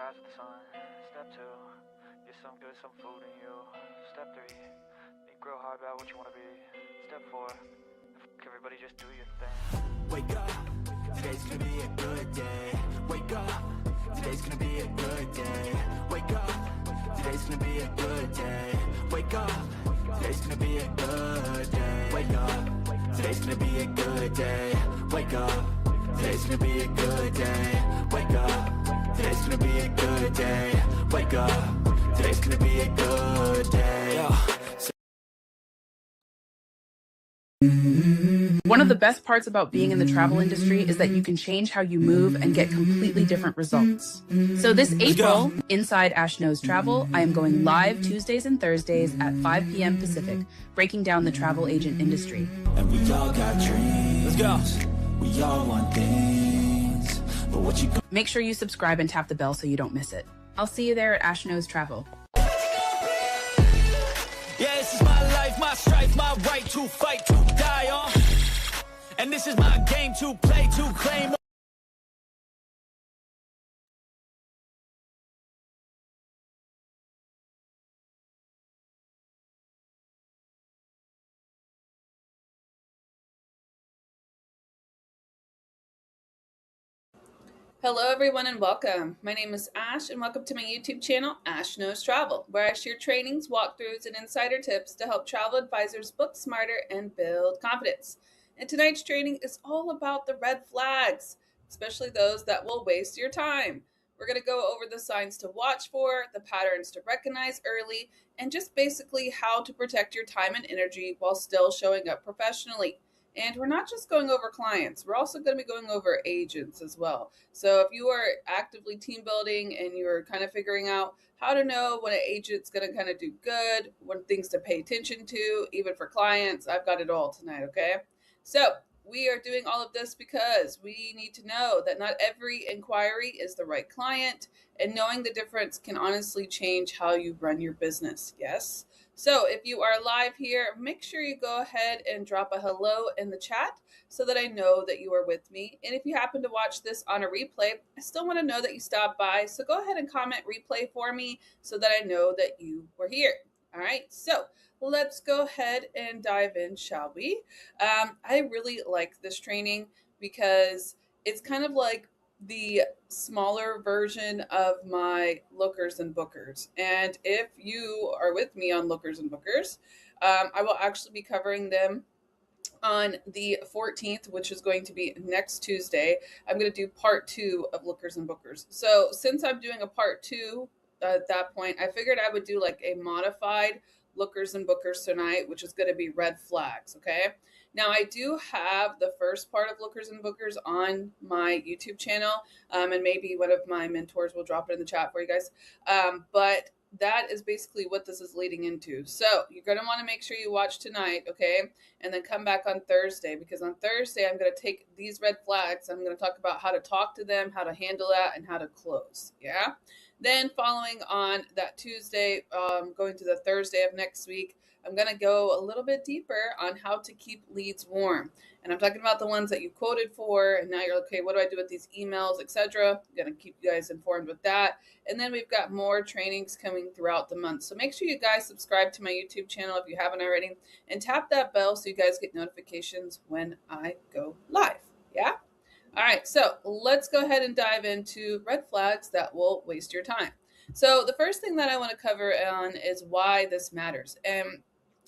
rise with the sun. Step 2, get some good, some food in you. Step 3, think real hard about what you want to be. Step 4, everybody just do your thing. Wake up, today's gonna be a good day. Wake up, today's gonna be a good day. Wake up, today's gonna be a good day. Wake up, today's gonna be a good day. Wake up, today's gonna be a good day. Wake up, today's gonna be a good day. Wake up, today's gonna be a good day. Wake up, today's gonna be a good day. One of the best parts about being in the travel industry is that you can change how you move and get completely different results. So this April, inside Ash Knows Travel, I am going live Tuesdays and Thursdays at 5 p.m. Pacific, breaking down the travel agent industry. And we all got dreams. Let's go. We all want things. But what you Make sure you subscribe and tap the bell so you don't miss it. I'll see you there at Ash Knows Travel. Yeah, this is my life, my strife, my right to fight, to die on. And this is my game to play, to claim. Hello everyone and welcome. My name is Ash and welcome to my YouTube channel, Ash Knows Travel, where I share trainings, walkthroughs, and insider tips to help travel advisors book smarter and build confidence. And tonight's training is all about the red flags, especially those that will waste your time. We're going to go over the signs to watch for, the patterns to recognize early, and just basically how to protect your time and energy while still showing up professionally. And we're not just going over clients, we're also going to be going over agents as well. So if you are actively team building and you're kind of figuring out how to know when an agent's going to kind of do good, what things to pay attention to, even for clients, I've got it all tonight, okay? So we are doing all of this because we need to know that not every inquiry is the right client, and knowing the difference can honestly change how you run your business, yes? So if you are live here, make sure you go ahead and drop a hello in the chat so that I know that you are with me. And if you happen to watch this on a replay, I still want to know that you stopped by. So go ahead and comment replay for me so that I know that you were here. All right, so let's go ahead and dive in, shall we? I really like this training because it's kind of like the smaller version of my Lookers and Bookers. And if you are with me on Lookers and Bookers, I will actually be covering them on the 14th, which is going to be next Tuesday. I'm going to do part 2 of Lookers and Bookers. So since I'm doing a part 2 at that point, I figured I would do like a modified Lookers and Bookers tonight, which is going to be red flags. Okay. Now I do have the first part of Lookers and Bookers on my YouTube channel. And maybe one of my mentors will drop it in the chat for you guys. But that is basically what this is leading into. So you're going to want to make sure you watch tonight, okay? And then come back on Thursday, because on Thursday, I'm going to take these red flags. I'm going to talk about how to talk to them, how to handle that, and how to close, yeah? Then following on that Tuesday, going to the Thursday of next week, I'm going to go a little bit deeper on how to keep leads warm. And I'm talking about the ones that you quoted for, and now you're okay, what do I do with these emails, etc. I'm going to keep you guys informed with that. And then we've got more trainings coming throughout the month. So make sure you guys subscribe to my YouTube channel if you haven't already, and tap that bell so you guys get notifications when I go live. Yeah? All right, so let's go ahead and dive into red flags that will waste your time. So the first thing that I want to cover on is why this matters. And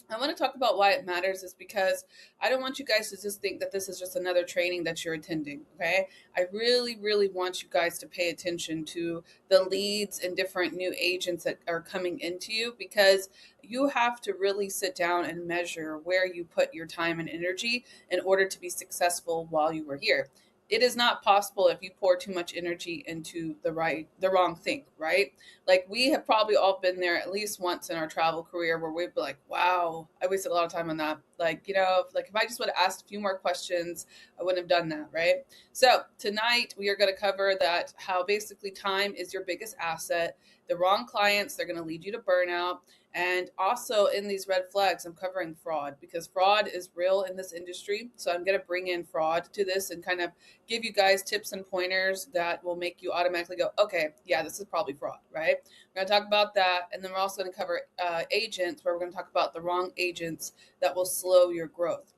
I want to talk about why it matters is because I don't want you guys to just think that this is just another training that you're attending, okay? I really, really want you guys to pay attention to the leads and different new agents that are coming into you, because you have to really sit down and measure where you put your time and energy in order to be successful while you were here. It is not possible if you pour too much energy into the wrong thing, right? Like we have probably all been there at least once in our travel career where we'd be like, wow, I wasted a lot of time on that. Like, you know, like if I just would have asked a few more questions, I wouldn't have done that, right? So tonight we are going to cover that, how basically time is your biggest asset. The wrong clients, they're going to lead you to burnout. And also in these red flags, I'm covering fraud because fraud is real in this industry. So I'm going to bring in fraud to this and kind of give you guys tips and pointers that will make you automatically go, okay, yeah, this is probably fraud, right? We're going to talk about that. And then we're also going to cover agents, where we're going to talk about the wrong agents that will slow your growth.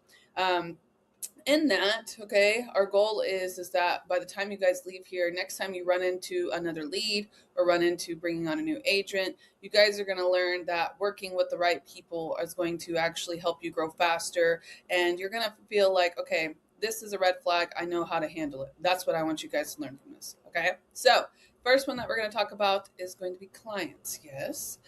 In that, okay, our goal is that by the time you guys leave here, next time you run into another lead or run into bringing on a new agent, you guys are going to learn that working with the right people is going to actually help you grow faster. And you're going to feel like, okay, this is a red flag. I know how to handle it. That's what I want you guys to learn from this. Okay. So first one that we're going to talk about is going to be clients. Yes.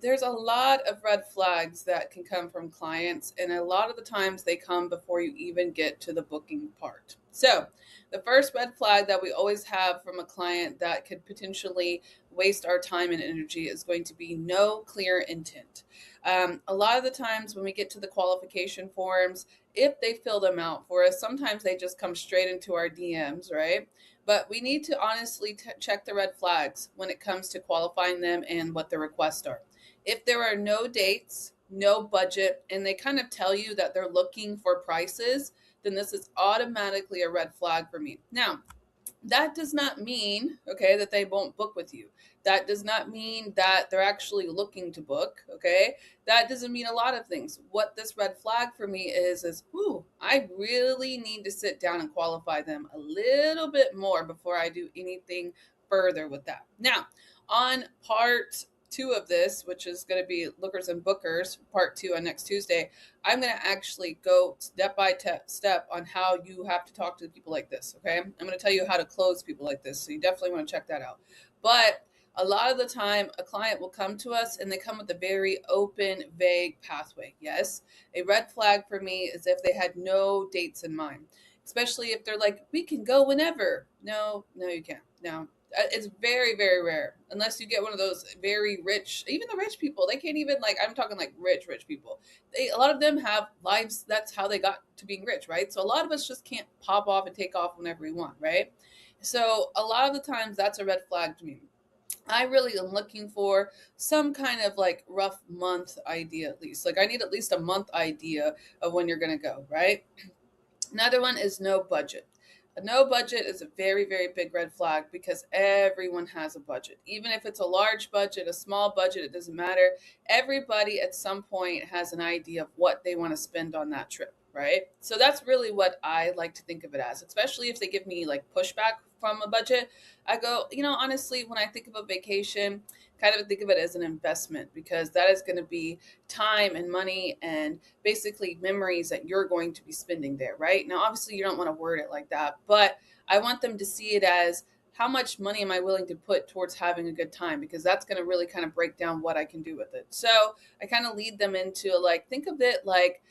There's a lot of red flags that can come from clients, and a lot of the times they come before you even get to the booking part. So the first red flag that we always have from a client that could potentially waste our time and energy is going to be no clear intent. A lot of the times when we get to the qualification forms, if they fill them out for us, sometimes they just come straight into our DMs, right? But we need to honestly check the red flags when it comes to qualifying them and what the requests are. If there are no dates, no budget, and they kind of tell you that they're looking for prices, then this is automatically a red flag for me. Now, that does not mean, okay, that they won't book with you. That does not mean that they're actually looking to book, okay? That doesn't mean a lot of things. What this red flag for me is, I really need to sit down and qualify them a little bit more before I do anything further with that. Now, on part 2 of this, which is going to be Lookers and Bookers, part 2 on next Tuesday, I'm going to actually go step by step on how you have to talk to people like this, okay? I'm going to tell you how to close people like this, so you definitely want to check that out. But a lot of the time, a client will come to us and they come with a very open, vague pathway. Yes, a red flag for me is if they had no dates in mind, especially if they're like, we can go whenever. No, you can't. No. It's very, very rare, unless you get one of those very rich, even the rich people, they can't even, like, I'm talking like rich people. A lot of them have lives. That's how they got to being rich, right? So a lot of us just can't pop off and take off whenever we want, right? So a lot of the times that's a red flag to me. I really am looking for some kind of like rough month idea, at least. Like I need at least a month idea of when you're going to go, right? Another one is no budget. A no budget is a very, very big red flag because everyone has a budget. Even if it's a large budget, a small budget, it doesn't matter. Everybody at some point has an idea of what they want to spend on that trip, right? So that's really what I like to think of it as, especially if they give me like pushback from a budget. I go, honestly, when I think of a vacation, kind of think of it as an investment because that is going to be time and money and basically memories that you're going to be spending there, right? Now, obviously, you don't want to word it like that, but I want them to see it as how much money am I willing to put towards having a good time, because that's going to really kind of break down what I can do with it. So I kind of lead them into like, think of it like,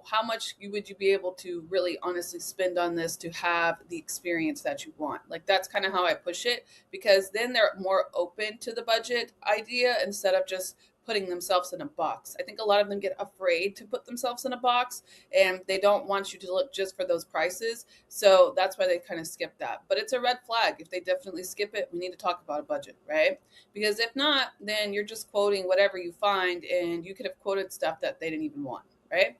how much would you be able to really honestly spend on this to have the experience that you want? Like, that's kind of how I push it, because then they're more open to the budget idea instead of just putting themselves in a box. I think a lot of them get afraid to put themselves in a box and they don't want you to look just for those prices. So that's why they kind of skip that. But it's a red flag. If they definitely skip it, we need to talk about a budget, right? Because if not, then you're just quoting whatever you find, and you could have quoted stuff that they didn't even want, right?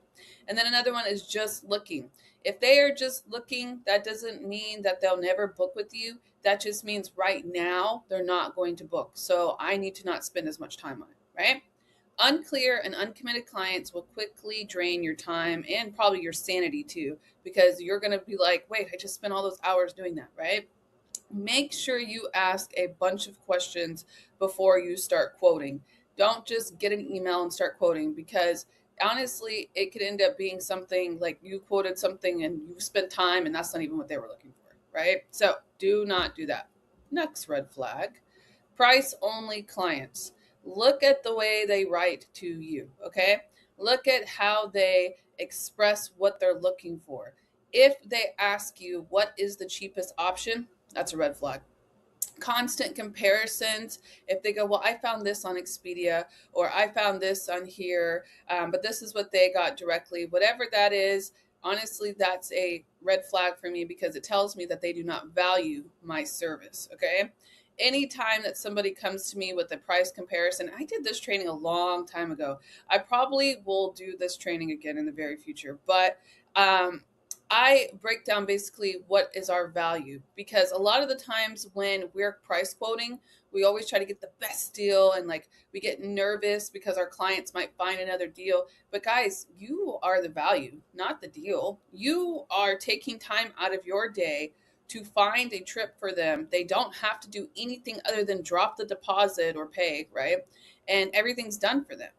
And then another one is just looking. If they are just looking, that doesn't mean that they'll never book with you. That just means right now they're not going to book. So I need to not spend as much time on it, right? Unclear and uncommitted clients will quickly drain your time and probably your sanity too, because you're going to be like, wait, I just spent all those hours doing that, right? Make sure you ask a bunch of questions before you start quoting. Don't just get an email and start quoting, because honestly, it could end up being something like you quoted something and you spent time and that's not even what they were looking for, right? So do not do that. Next red flag, price only clients. Look at the way they write to you, okay? Look at how they express what they're looking for. If they ask you what is the cheapest option, that's a red flag. Constant comparisons. If they go, well, I found this on Expedia, or I found this on here, but this is what they got directly, whatever that is, honestly, that's a red flag for me, because it tells me that they do not value my service, okay? anytime that somebody comes to me with a price comparison, I did this training a long time ago. I probably will do this training again in the very future, but I break down basically what is our value, because a lot of the times when we're price quoting, we always try to get the best deal, and like we get nervous because our clients might find another deal. But guys, you are the value, not the deal. You are taking time out of your day to find a trip for them. They don't have to do anything other than drop the deposit or pay, right? And everything's done for them.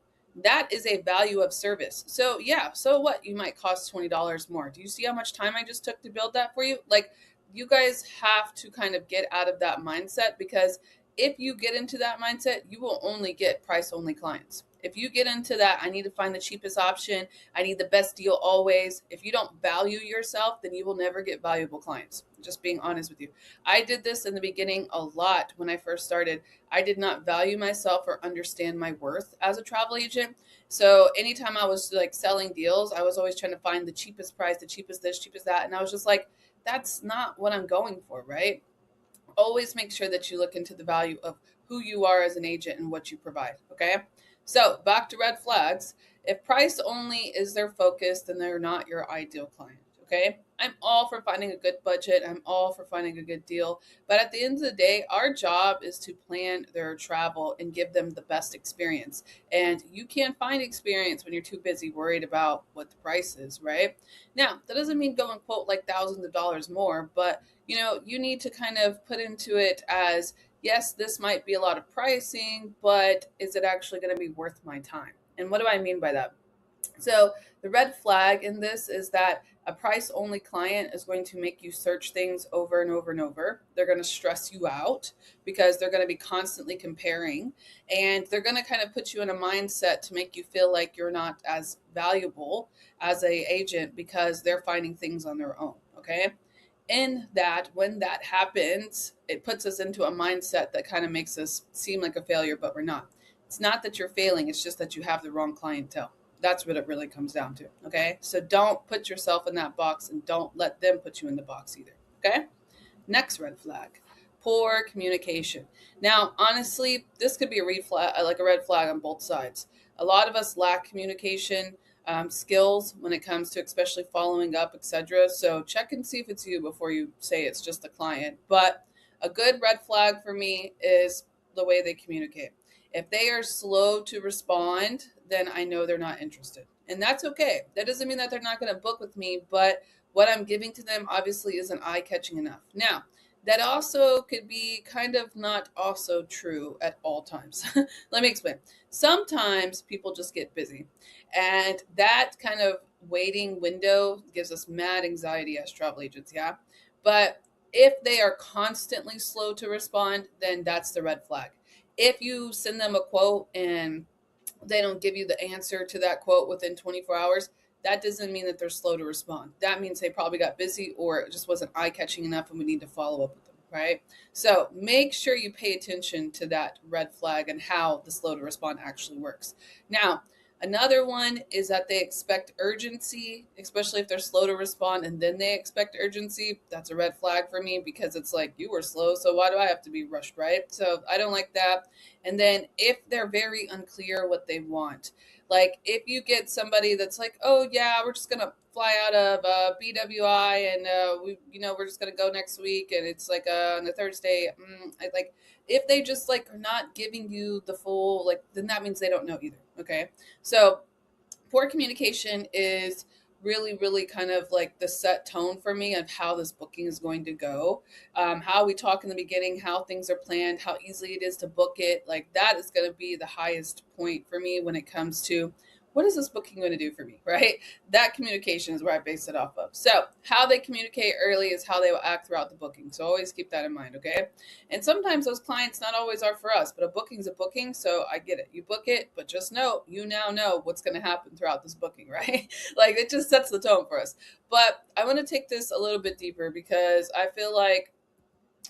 That is a value of service. So yeah, so what? You might cost $20 more. Do you see how much time I just took to build that for you? Like, you guys have to kind of get out of that mindset, because if you get into that mindset, you will only get price only clients. If you get into that, I need to find the cheapest option, I need the best deal always. If you don't value yourself, then you will never get valuable clients. Just being honest with you. I did this in the beginning a lot when I first started. I did not value myself or understand my worth as a travel agent. So anytime I was like selling deals, I was always trying to find the cheapest price, the cheapest this, cheapest that. And I was just like, that's not what I'm going for, right? Always make sure that you look into the value of who you are as an agent and what you provide. Okay. So back to red flags. If price only is their focus, then they're not your ideal client. Okay. I'm all for finding a good budget. I'm all for finding a good deal. But at the end of the day, our job is to plan their travel and give them the best experience. And you can't find experience when you're too busy worried about what the price is, right? Now, that doesn't mean go and quote like thousands of dollars more, but you need to kind of put into it as, yes, this might be a lot of pricing, but is it actually going to be worth my time? And what do I mean by that? So the red flag in this is that a price only client is going to make you search things over and over and over. They're going to stress you out because they're going to be constantly comparing, and they're going to kind of put you in a mindset to make you feel like you're not as valuable as a agent because they're finding things on their own. Okay. In that, when that happens, it puts us into a mindset that kind of makes us seem like a failure, but we're not. It's not that you're failing. It's just that you have the wrong clientele. That's what it really comes down to. Okay. So don't put yourself in that box, and don't let them put you in the box either. Okay. Next red flag, poor communication. Now, honestly, this could be a red flag on both sides. A lot of us lack communication skills when it comes to especially following up, etc. So check and see if it's you before you say it's just the client. But a good red flag for me is the way they communicate. If they are slow to respond, then I know they're not interested. And that's okay. That doesn't mean that they're not going to book with me, but what I'm giving to them obviously isn't eye-catching enough. Now, that also could be kind of not also true at all times. Let me explain. Sometimes people just get busy, and that kind of waiting window gives us mad anxiety as travel agents, yeah? But if they are constantly slow to respond, then that's the red flag. If you send them a quote and they don't give you the answer to that quote within 24 hours, that doesn't mean that they're slow to respond. That means they probably got busy, or it just wasn't eye-catching enough and we need to follow up with them, right? So make sure you pay attention to that red flag and how the slow to respond actually works. Now, another one is that they expect urgency, especially if they're slow to respond and then they expect urgency. That's a red flag for me, because it's like, you were slow, so why do I have to be rushed, right? So I don't like that. And then if they're very unclear what they want, like if you get somebody that's like, oh yeah, we're just gonna fly out of BWI and we're just gonna go next week, and it's like on a Thursday, if they just like are not giving you the full, like, then that means they don't know either. Okay. So poor communication is really, really kind of like the set tone for me of how this booking is going to go. How we talk in the beginning, how things are planned, how easy it is to book it. Like, that is going to be the highest point for me when it comes to what is this booking going to do for me, right? That communication is where I base it off of. So how they communicate early is how they will act throughout the booking. So always keep that in mind, okay? And sometimes those clients not always are for us, but a booking's a booking, so I get it. You book it, but just know, you now know what's going to happen throughout this booking, right? Like, it just sets the tone for us. But I want to take this a little bit deeper, because I feel like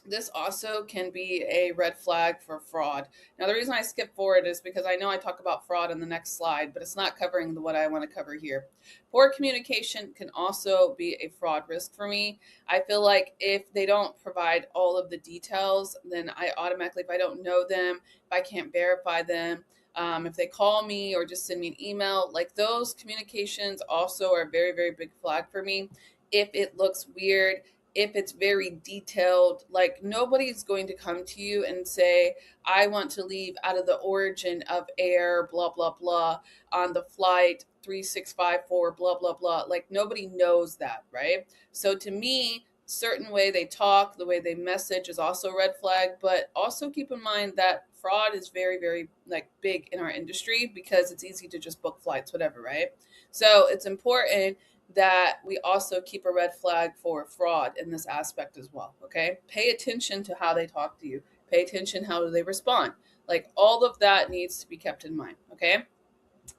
This also can be a red flag for fraud. Now, the reason I skip forward is because I know I talk about fraud in the next slide, but it's not covering what I want to cover here. Poor communication can also be a fraud risk for me. I feel like if they don't provide all of the details, then I automatically, if I don't know them, if I can't verify them, if they call me or just send me an email, like those communications also are a very, very big flag for me. If it looks weird, if it's very detailed, like nobody's going to come to you and say, I want to leave out of the origin of air, blah, blah, blah, on the flight 3654, blah, blah, blah. Like nobody knows that, right? So to me, certain way they talk, the way they message is also a red flag, but also keep in mind that fraud is very, very like big in our industry because it's easy to just book flights, whatever, right? So it's important that we also keep a red flag for fraud in this aspect as well. Okay. Pay attention to how they talk to you. Pay attention how they respond. Like all of that needs to be kept in mind. Okay.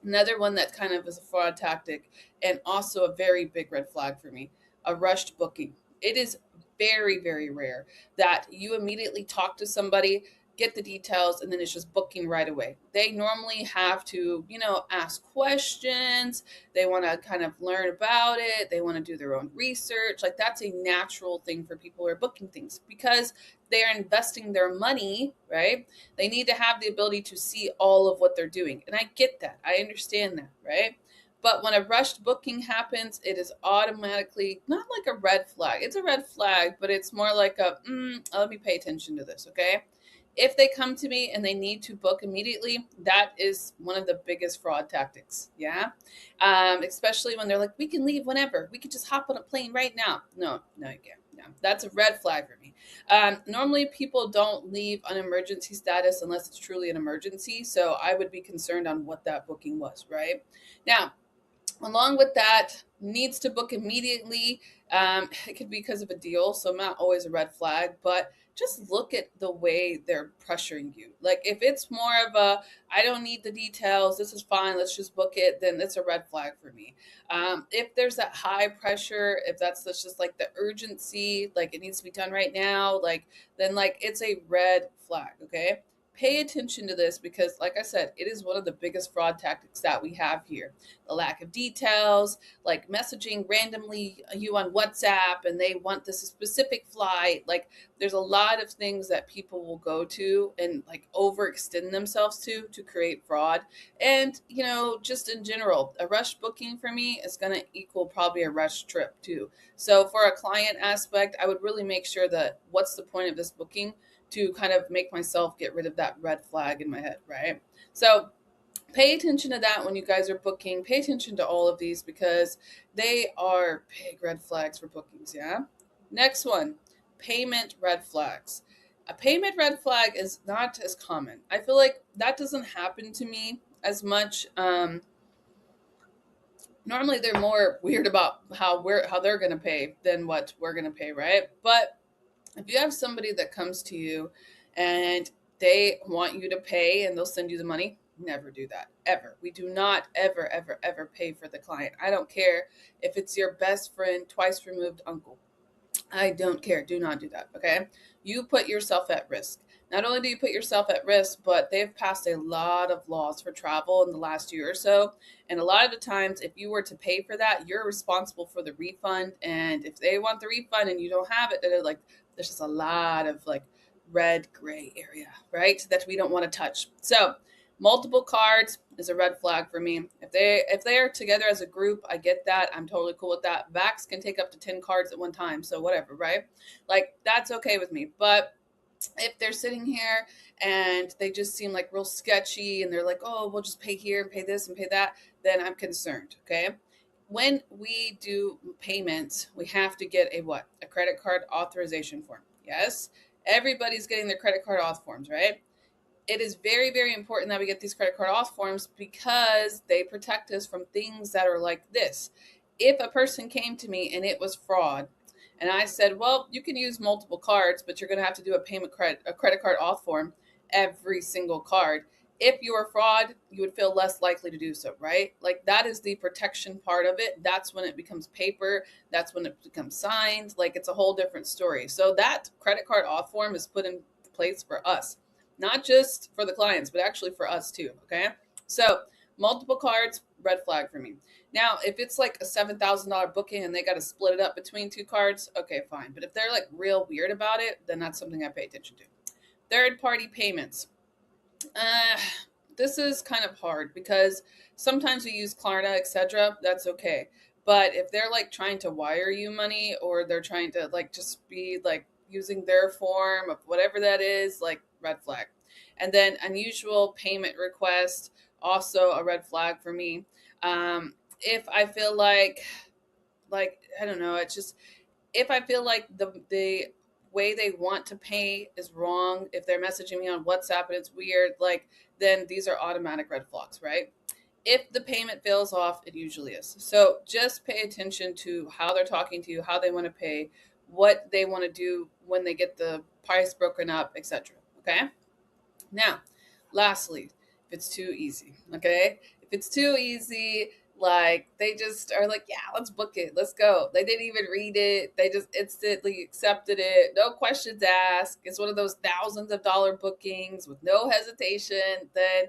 Another one that kind of is a fraud tactic and also a very big red flag for me, a rushed booking. It is very, very rare that you immediately talk to somebody, get the details, and then it's just booking right away. They normally have to, ask questions. They want to kind of learn about it. They want to do their own research. Like that's a natural thing for people who are booking things because they are investing their money, right? They need to have the ability to see all of what they're doing. And I get that. I understand that, right? But when a rushed booking happens, it is automatically not like a red flag. It's a red flag, but it's more like a, let me pay attention to this, okay? If they come to me and they need to book immediately, that is one of the biggest fraud tactics. Yeah. Especially when they're like, we can leave whenever. We could just hop on a plane right now. No, you can't. No, that's a red flag for me. Normally, people don't leave on emergency status unless it's truly an emergency. So I would be concerned on what that booking was, right? Now, along with that, needs to book immediately. It could be because of a deal, so not always a red flag, but just look at the way they're pressuring you. Like if it's more of a, I don't need the details, this is fine, let's just book it, then it's a red flag for me. If there's that high pressure, if that's just like the urgency, like it needs to be done right now, then it's a red flag, okay? Pay attention to this because, like I said, it is one of the biggest fraud tactics that we have here. The lack of details, like messaging randomly you on WhatsApp and they want this specific flight. Like there's a lot of things that people will go to and like overextend themselves to create fraud. And, just in general, a rush booking for me is going to equal probably a rush trip too. So for a client aspect, I would really make sure that what's the point of this booking to kind of make myself get rid of that red flag in my head, right? So pay attention to that when you guys are booking. Pay attention to all of these because they are big red flags for bookings, yeah? Next one, payment red flags. A payment red flag is not as common. I feel like that doesn't happen to me as much. Normally they're more weird about how they're going to pay than what we're going to pay, right? But if you have somebody that comes to you and they want you to pay and they'll send you the money, never do that, ever. We do not ever, ever, ever pay for the client. I don't care if it's your best friend, twice removed uncle. I don't care. Do not do that, okay? You put yourself at risk. Not only do you put yourself at risk, but they've passed a lot of laws for travel in the last year or so. And a lot of the times, if you were to pay for that, you're responsible for the refund. And if they want the refund and you don't have it, they're like, there's just a lot of like red gray area, right? That we don't want to touch. So multiple cards is a red flag for me. If they are together as a group, I get that. I'm totally cool with that. Vax can take up to 10 cards at one time. So whatever, right? Like that's okay with me. But if they're sitting here and they just seem like real sketchy and they're like, oh, we'll just pay here and pay this and pay that, then I'm concerned, okay? When we do payments, we have to get a credit card authorization form. Yes, everybody's getting their credit card auth forms, right? It is very, very important that we get these credit card auth forms because they protect us from things that are like this. If a person came to me and it was fraud, and I said, well, you can use multiple cards, but you're going to have to do a credit card auth form every single card. if you're a fraud, you would feel less likely to do so, right? Like that is the protection part of it. That's when it becomes paper. That's when it becomes signed. Like it's a whole different story. So that credit card auth form is put in place for us, not just for the clients, but actually for us too. Okay. So multiple cards, red flag for me. Now, if it's like a $7,000 booking and they got to split it up between 2 cards, okay, fine. But if they're like real weird about it, then that's something I pay attention to. Third party payments. This is kind of hard because sometimes we use Klarna, etc. That's okay. But if they're like trying to wire you money, or they're trying to like just be like using their form of whatever that is, like red flag. And then unusual payment request, also a red flag for me. If I feel like I don't know, it's just if I feel like the way they want to pay is wrong, if they're messaging me on WhatsApp and it's weird, like then these are automatic red flags, right? If the payment fails off, it usually is. So just pay attention to how they're talking to you, how they want to pay, what they want to do when they get the price broken up, etc. Okay. Now, lastly, if it's too easy, okay? If it's too easy, like they just are like, yeah, let's book it. Let's go. They didn't even read it. They just instantly accepted it. No questions asked. It's one of those thousands of dollar bookings with no hesitation. Then,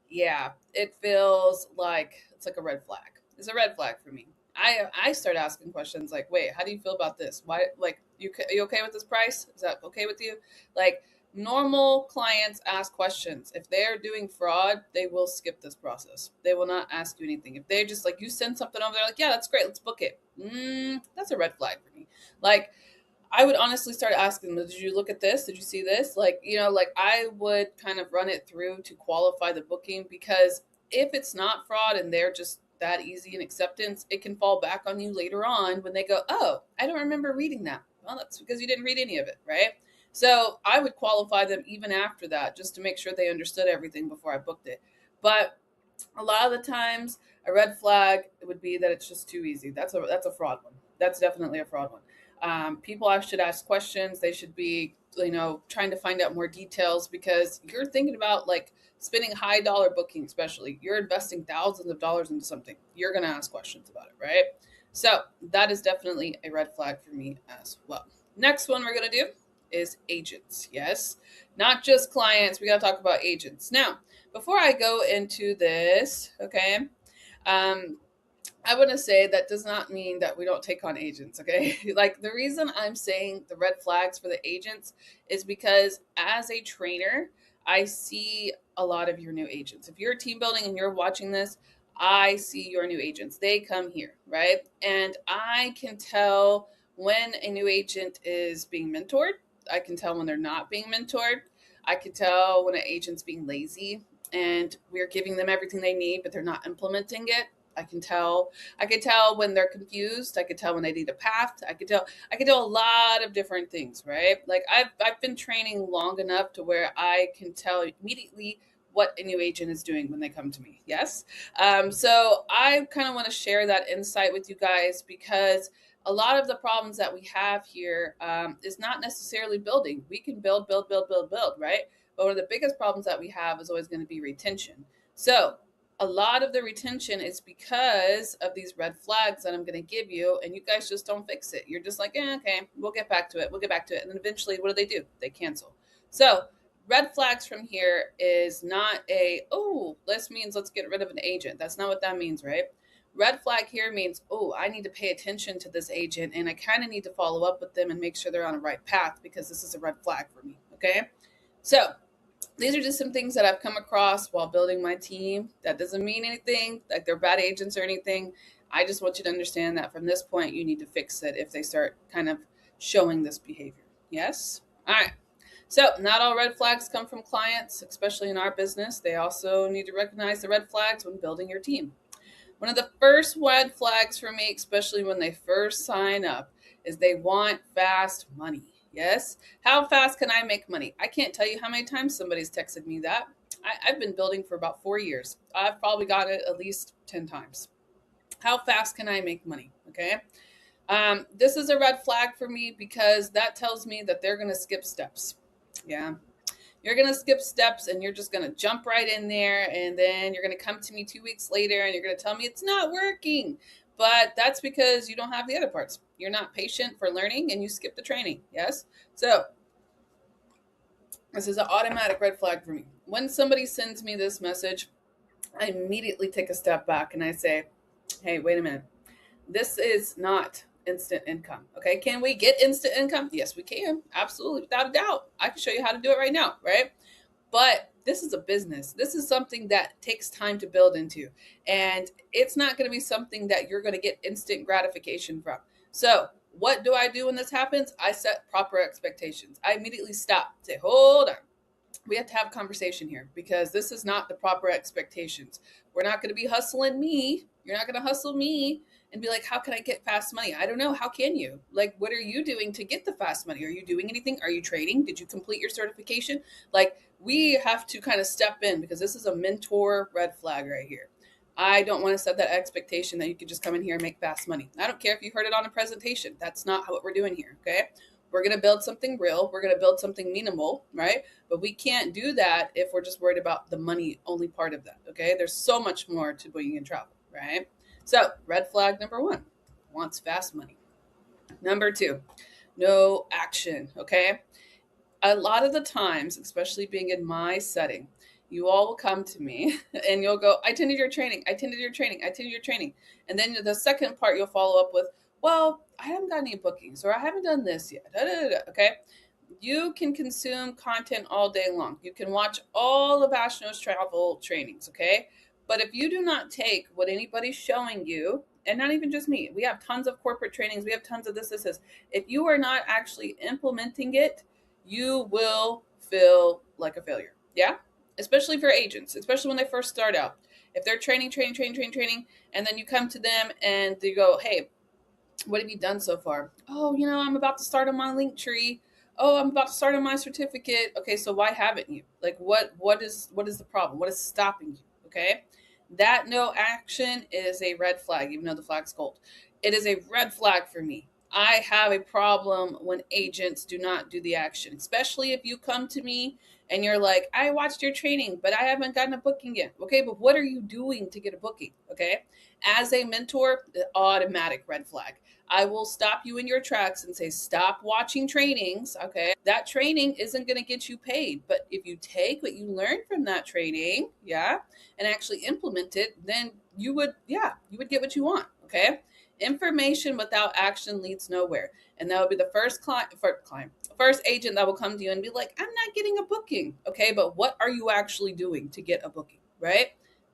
yeah, it feels like it's like a red flag. It's a red flag for me. I start asking questions like, wait, how do you feel about this? Why, like, are you okay with this price? Is that okay with you? Like, normal clients ask questions. If they're doing fraud, they will skip this process. They will not ask you anything. If they just like you send something over, they're like, yeah, that's great, let's book it. That's a red flag for me. Like, I would honestly start asking them, did you look at this? Did you see this? Like, like I would kind of run it through to qualify the booking, because if it's not fraud and they're just that easy in acceptance, it can fall back on you later on when they go, oh, I don't remember reading that. Well, that's because you didn't read any of it, right? So I would qualify them even after that, just to make sure they understood everything before I booked it. But a lot of the times, a red flag would be that it's just too easy. That's a fraud one. That's definitely a fraud one. People should ask questions. They should be, trying to find out more details, because you're thinking about like spending high dollar booking, especially you're investing thousands of dollars into something. You're going to ask questions about it, right? So that is definitely a red flag for me as well. Next one we're going to do is agents. Yes, not just clients. We got to talk about agents. Now, before I go into this, okay, I want to say that does not mean that we don't take on agents, okay? Like, the reason I'm saying the red flags for the agents is because as a trainer, I see a lot of your new agents. If you're team building and you're watching this, I see your new agents. They come here, right? And I can tell when a new agent is being mentored. I can tell when they're not being mentored. I can tell when an agent's being lazy and we're giving them everything they need, but they're not implementing it. I can tell when they're confused. I can tell when they need a path. I can tell a lot of different things, right? Like I've been training long enough to where I can tell immediately what a new agent is doing when they come to me. Yes. So I kind of want to share that insight with you guys, because a lot of the problems that we have here is not necessarily building. We can build, right? But one of the biggest problems that we have is always going to be retention. So a lot of the retention is because of these red flags that I'm going to give you, and you guys just don't fix it. You're just like, okay, we'll get back to it. And then eventually, what do? They cancel. So red flags from here is not this means let's get rid of an agent. That's not what that means, right? Red flag here means, I need to pay attention to this agent, and I kind of need to follow up with them and make sure they're on the right path, because this is a red flag for me, okay? So these are just some things that I've come across while building my team. That doesn't mean anything, like they're bad agents or anything. I just want you to understand that from this point, you need to fix it if they start kind of showing this behavior. Yes? All right. So not all red flags come from clients, especially in our business. They also need to recognize the red flags when building your team. One of the first red flags for me, especially when they first sign up, is they want fast money. Yes. How fast can I make money? I can't tell you how many times somebody's texted me that. I've been building for about 4 years. I've probably got it at least 10 times. How fast can I make money? Okay. This is a red flag for me, because that tells me that they're going to skip steps. Yeah. You're going to skip steps and you're just going to jump right in there. And then you're going to come to me 2 weeks later and you're going to tell me it's not working. But that's because you don't have the other parts. You're not patient for learning and you skip the training. Yes. So this is an automatic red flag for me. When somebody sends me this message, I immediately take a step back and I say, hey, wait a minute. This is not instant income. Okay. Can we get instant income? Yes, we can. Absolutely. Without a doubt. I can show you how to do it right now. Right. But this is a business. This is something that takes time to build into. And it's not going to be something that you're going to get instant gratification from. So what do I do when this happens? I set proper expectations. I immediately stop. Say, hold on. We have to have a conversation here because this is not the proper expectations. We're not going to be hustling me. You're not going to hustle me and be like, how can I get fast money? I don't know. How can you? Like, what are you doing to get the fast money? Are you doing anything? Are you trading? Did you complete your certification? Like, we have to kind of step in because this is a mentor red flag right here. I don't want to set that expectation that you can just come in here and make fast money. I don't care if you heard it on a presentation. That's not what we're doing here. Okay. We're going to build something real. We're going to build something meaningful, right? But we can't do that if we're just worried about the money only part of that, okay? There's so much more to being in travel, right? So red flag number 1, wants fast money. Number 2, no action, okay? A lot of the times, especially being in my setting, you all will come to me and you'll go, I attended your training. I attended your training. I attended your training. And then the second part you'll follow up with, well, I haven't got any bookings or I haven't done this yet. Okay. You can consume content all day long. You can watch all of Ash Knows Travel trainings. Okay. But if you do not take what anybody's showing you, and not even just me, we have tons of corporate trainings. We have tons of this. If you are not actually implementing it, you will feel like a failure. Yeah. Especially for agents, especially when they first start out. If they're training, and then you come to them and you go, hey, what have you done so far? Oh, I'm about to start on my Linktree. Oh, I'm about to start on my certificate. Okay, so why haven't you? Like, what is the problem? What is stopping you? Okay, that no action is a red flag, even though the flag's gold. It is a red flag for me. I have a problem when agents do not do the action, especially if you come to me and you're like, I watched your training, but I haven't gotten a booking yet. Okay, but what are you doing to get a booking? Okay, as a mentor, the automatic red flag. I will stop you in your tracks and say, stop watching trainings. Okay, that training isn't going to get you paid. But if you take what you learned from that training, and actually implement it, then you would get what you want. Okay. Information without action leads nowhere. And that would be the first first agent that will come to you and be like, I'm not getting a booking. Okay, but what are you actually doing to get a booking, right?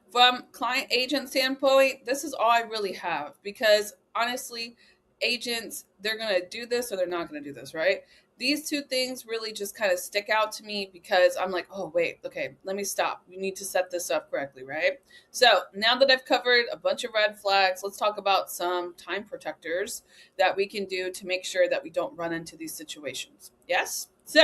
From client agent standpoint, this is all I really have because honestly, agents, they're going to do this or they're not going to do this, right? These two things really just kind of stick out to me because I'm like, oh, wait, okay, let me stop. We need to set this up correctly, right? So now that I've covered a bunch of red flags, let's talk about some time protectors that we can do to make sure that we don't run into these situations. Yes? So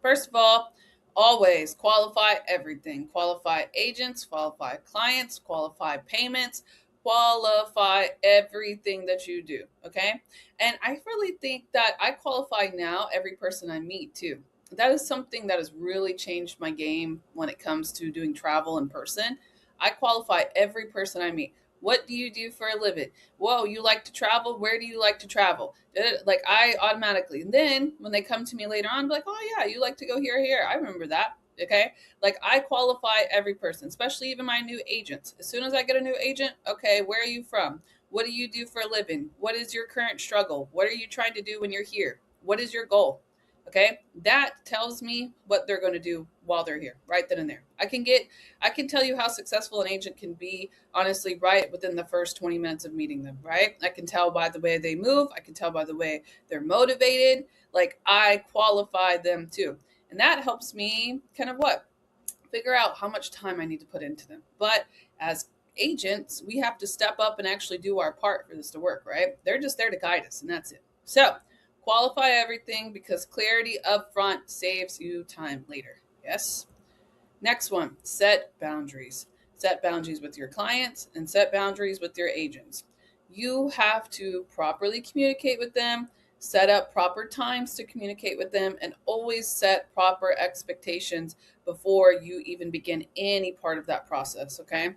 first of all, always qualify everything. Qualify agents, qualify clients, qualify payments, qualify everything that you do, okay? And I really think that I qualify now every person I meet too. That is something that has really changed my game when it comes to doing travel in person. I qualify every person I meet. What do you do for a living? Whoa, you like to travel? Where do you like to travel? Like I automatically, and then when they come to me later on, I'm like, oh yeah, you like to go here. I remember that. Okay. Like I qualify every person, especially even my new agents. As soon as I get a new agent, okay, where are you from? What do you do for a living? What is your current struggle? What are you trying to do when you're here? What is your goal? Okay. That tells me what they're going to do while they're here, right then and there. I can tell you how successful an agent can be, honestly, right within the first 20 minutes of meeting them, right? I can tell by the way they move. I can tell by the way they're motivated. Like I qualify them too. And that helps me kind of figure out how much time I need to put into them. But as agents, we have to step up and actually do our part for this to work, right? They're just there to guide us and that's it. So qualify everything because clarity up front saves you time later. Yes. Next one, set boundaries. Set boundaries with your clients and set boundaries with your agents. You have to properly communicate with them. Set up proper times to communicate with them, and always set proper expectations before you even begin any part of that process, okay?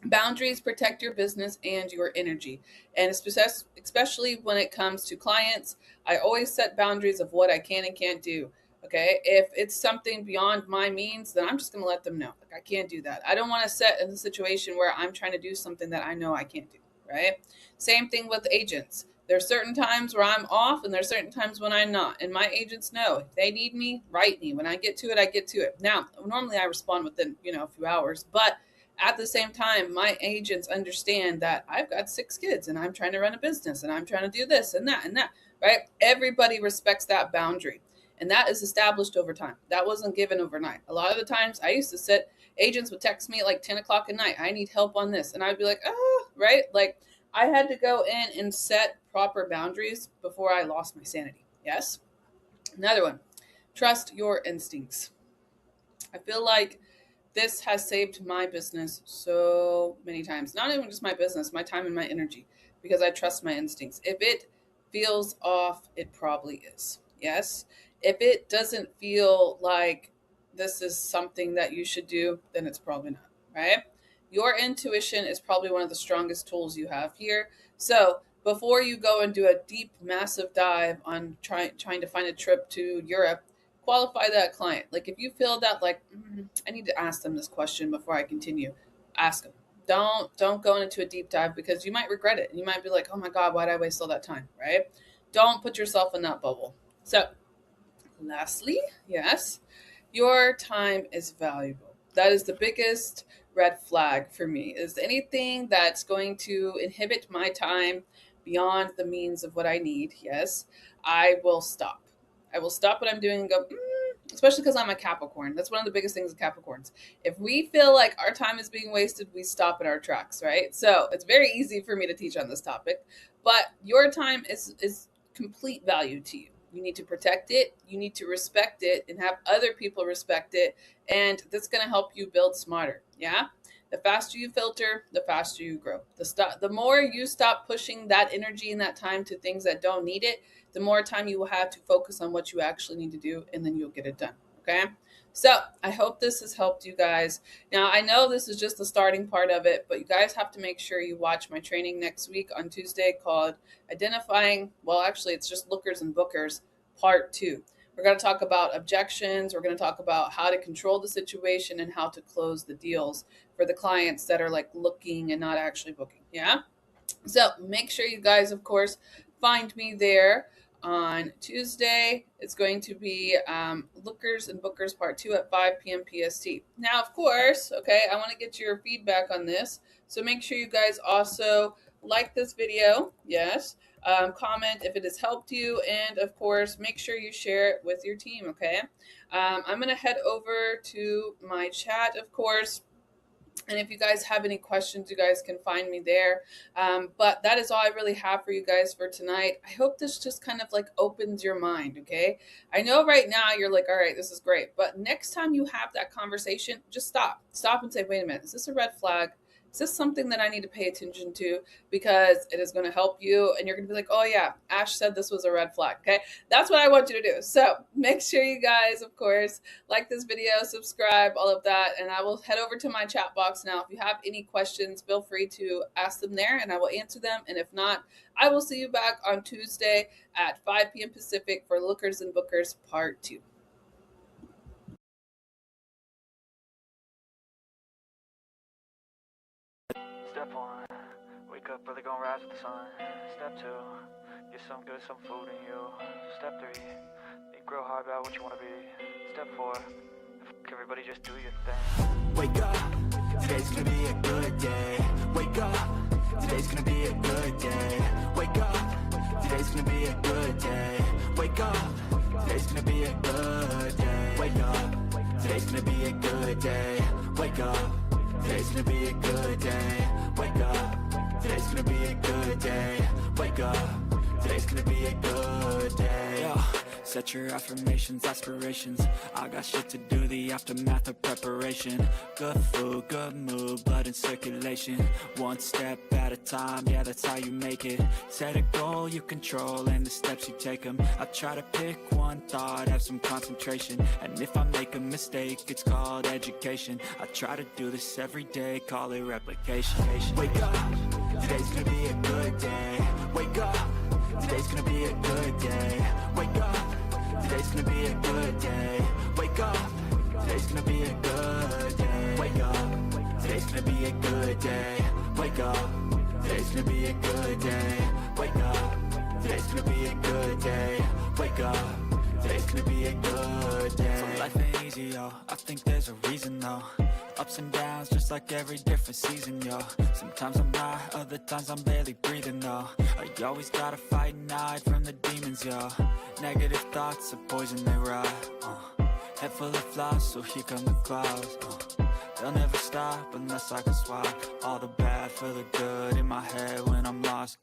Boundaries protect your business and your energy. And especially when it comes to clients, I always set boundaries of what I can and can't do. Okay. If it's something beyond my means, then I'm just going to let them know. Like, I can't do that. I don't want to set in a situation where I'm trying to do something that I know I can't do. Right. Same thing with agents. There's certain times where I'm off and there's certain times when I'm not. And my agents know if they need me, write me. When I get to it, I get to it. Now, normally I respond within, a few hours, but at the same time, my agents understand that I've got 6 kids and I'm trying to run a business and I'm trying to do this and that, right? Everybody respects that boundary. And that is established over time. That wasn't given overnight. A lot of the times I used to sit, agents would text me at like 10 o'clock at night. I need help on this. And I'd be like, right? Like, I had to go in and set proper boundaries before I lost my sanity. Yes. Another one, trust your instincts. I feel like this has saved my business so many times. Not even just my business, my time and my energy, because I trust my instincts. If it feels off, it probably is. Yes. If it doesn't feel like this is something that you should do, then it's probably not, right? Your intuition is probably one of the strongest tools you have here. So before you go and do a deep, massive dive on trying to find a trip to Europe, qualify that client. Like, if you feel that, like, I need to ask them this question before I continue, ask them. Don't go into a deep dive, because you might regret it. You might be like, oh my God, why did I waste all that time, right? Don't put yourself in that bubble. So lastly, yes, your time is valuable. That is the biggest red flag for me, is anything that's going to inhibit my time beyond the means of what I need. Yes, I will stop. I will stop what I'm doing and go, especially because I'm a Capricorn. That's one of the biggest things with Capricorns. If we feel like our time is being wasted, we stop in our tracks, right? So it's very easy for me to teach on this topic, but your time is complete value to you. You need to protect it. You need to respect it and have other people respect it. And that's going to help you build smarter. Yeah. The faster you filter, the faster you grow. The more you stop pushing that energy and that time to things that don't need it, the more time you will have to focus on what you actually need to do, and then you'll get it done. Okay. So I hope this has helped you guys. Now, I know this is just the starting part of it, but you guys have to make sure you watch my training next week on Tuesday called Identifying, well, actually, it's just Lookers and Bookers Part 2. We're going to talk about objections. We're going to talk about how to control the situation and how to close the deals for the clients that are like looking and not actually booking. Yeah. So make sure you guys, of course, find me there on Tuesday. It's going to be Lookers and Bookers Part 2 at 5 p.m. PST. Now, of course, okay, I want to get your feedback on this. So make sure you guys also like this video. Yes. Comment if it has helped you. And, of course, make sure you share it with your team, okay? I'm going to head over to my chat, of course. And if you guys have any questions, you guys can find me there. But that is all I really have for you guys for tonight. I hope this just kind of like opens your mind, okay? I know right now you're like, all right, this is great. But next time you have that conversation, just stop. Stop and say, wait a minute, is this a red flag? Is this something that I need to pay attention to? Because it is going to help you. And you're going to be like, oh yeah, Ash said this was a red flag. Okay. That's what I want you to do. So make sure you guys, of course, like this video, subscribe, all of that. And I will head over to my chat box now. If you have any questions, feel free to ask them there and I will answer them. And if not, I will see you back on Tuesday at 5 p.m. Pacific for Lookers and Bookers Part 2. Step 1, wake up early, gonna rise with the sun. Step 2, get some good, some food in you. Step 3, think real hard about what you wanna be. Step 4, everybody just do your thing. Wake up, today's gonna be a good day. Wake up, today's gonna be a good day. Wake up, today's gonna be a good day. Wake up, today's gonna be a good day. Wake up, today's gonna be a good day. Wake up, today's gonna be a good day. Wake up, today's gonna be a good day. Wake up, today's gonna be a good day. Yeah. Set your affirmations, aspirations. I got shit to do, the aftermath of preparation. Good food, good mood, blood in circulation. One step at a time, yeah, that's how you make it. Set a goal you control and the steps you take them. I try to pick one thought, have some concentration. And if I make a mistake, it's called education. I try to do this every day, call it replication. Wake up, today's gonna be a good day. Wake up, today's gonna be a good day. Wake up, today's gonna be a good day. Wake up, today's gonna be a good day. Wake up, today's gonna be a good day. Wake up, today's gonna be a good day. Wake up, today's gonna be a good day. Wake up, today's gonna be a good day. So life ain't easy, yo, I think there's a reason though. Ups and downs, just like every different season, yo. Sometimes I'm high, other times I'm barely breathing, though. I always gotta fight and hide from the demons, yo. Negative thoughts are poison, they rot. Head full of flies, so here come the clouds. They'll never stop unless I can swap all the bad for the good in my head when I'm lost.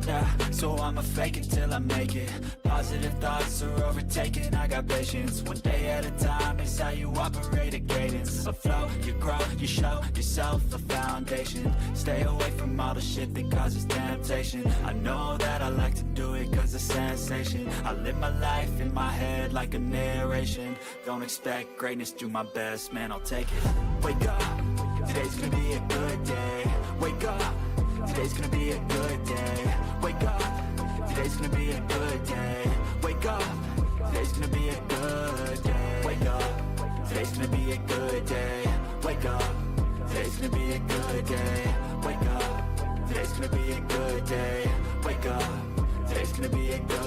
Yeah, so I'ma fake it till I make it. Positive thoughts are overtaken, I got patience. One day at a time, it's how you operate a cadence. A flow, you grow, you show yourself a foundation. Stay away from all the shit that causes temptation. I know that I like to do it cause it's sensation. I live my life in my head like a narration. Don't expect greatness, do my best, man, I'll take it. Wake up, today's gonna be a good day. Wake up, today's gonna be a good day. Wake up, today's gonna be a good day. Wake up, today's gonna be a good day. Wake up, today's gonna be a good day. Wake up, today's gonna be a good day. Wake up, today's gonna be a good day. Wake up, today's gonna be a good day.